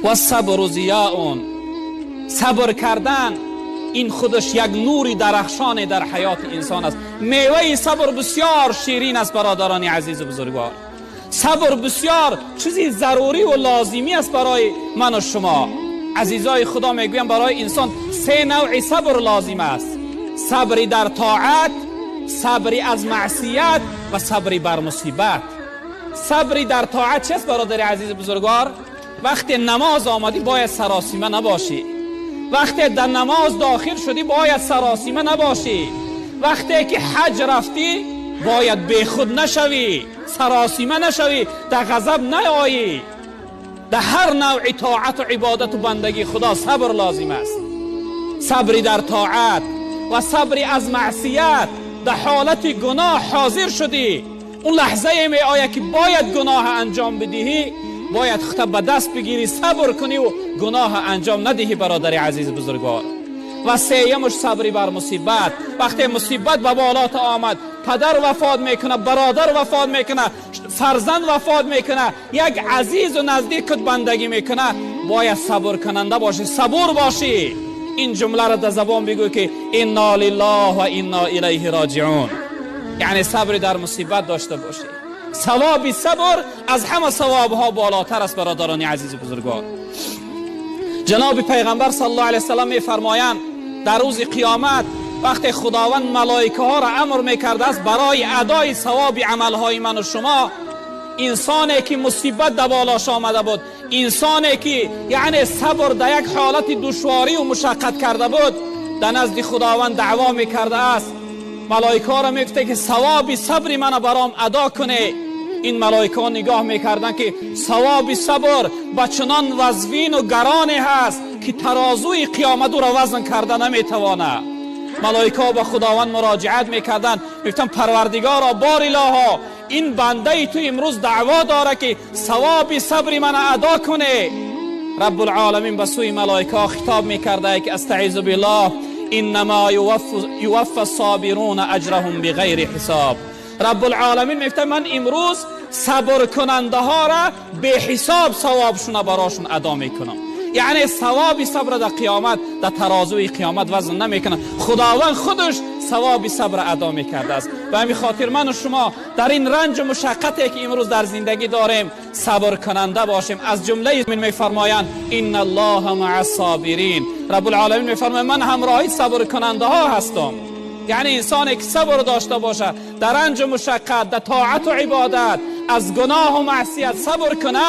و صبر ضیاء، صبر کردن این خودش یک نوری درخشان در حیات انسان است. میوه صبر بسیار شیرین است برادران عزیز و بزرگوار. صبر بسیار چیزی ضروری و لازمی است برای من و شما. عزیزای خدا میگویم برای انسان 3 نوع صبر لازم است: صبری در طاعت، صبری از معصیت و صبری بر مصیبت. صبری در طاعت چیست برادر عزیز بزرگوار؟ وقتی نماز آمدی باید سراسیمه نباشی. وقتی در نماز داخل شدی باید سراسیمه نباشی. وقتی که حج رفتی باید بی خود نشوی، سراسیمه نشوی، در غضب نیایی. در هر نوع طاعت و عبادت و بندگی خدا صبر لازم است. صبری در طاعت و صبری از معصیت. در حالت گناه حاضر شدی، اون لحظه می آید که باید گناه انجام بدهی، باید خود به دست بگیری، صبر کنی و گناه انجام ندهی برادر عزیز بزرگوار. و سیمش صبری بر مصیبت. وقتی مصیبت به بالات آمد، پدر وفات میکنه، برادر وفات میکنه، فرزند وفات میکنه، یک عزیز و نزدیکت بندگی میکنه، باید صبر کننده باشی، صبور باشی. این جمله را در زبان بگو که انا لله و انا الیه راجعون، یعنی صبر در مصیبت داشته باشی. ثواب صبر از همه ثوابها بالاتر است برادران عزیز بزرگوار. جناب پیغمبر صلی الله علیه و سلم میفرمایند در روز قیامت وقتی خداوند ملائکه ها را امر میکرده است برای ادای ثواب عملهای من و شما، انسانی که مصیبت در بالاش آمده بود، انسانی که یعنی صبر در یک حالت دشواری و مشقت کرده بود، در نزد خداوند دعوا میکرده است. ملائکه ها را میگفته که ثواب صبر من برام ادا کنه. این ملائکه ها نگاه میکردن که ثواب صبر بچنان وزوین و گرانی هست که ترازوی قیامت را وزن کرده نمیتوانه. ملائکه ها به خداوند مراجعت میکردن، میگفتن پروردگارا بار الها، این بنده تو امروز دعوا داره که ثواب صبر من ادا کنه. رب العالمین به سوی ملائکه ها خطاب میکرده که استعیذ بالله انما یوفی الصابرون اجرهم بغیر حساب. رب العالمین میگفته من امروز صبر کننده ها را به حساب ثوابشون براشون ادا میکنم. یعنی ثواب صبر در قیامت در ترازوی قیامت وزن نمیکنه، خداوند خودش ثواب صبر ادا میکرده است. و همین خاطر من و شما در این رنج و مشقتی که امروز در زندگی داریم صبر کننده باشیم. از جمله میفرمایند ان الله مع الصابرین. رب العالمین میفرماید من همراهی صبر کننده ها هستم. یعنی انسانی که صبر داشته باشه در رنج و مشقت، در طاعت و عبادت، از گناه و معصیت صبر کنه،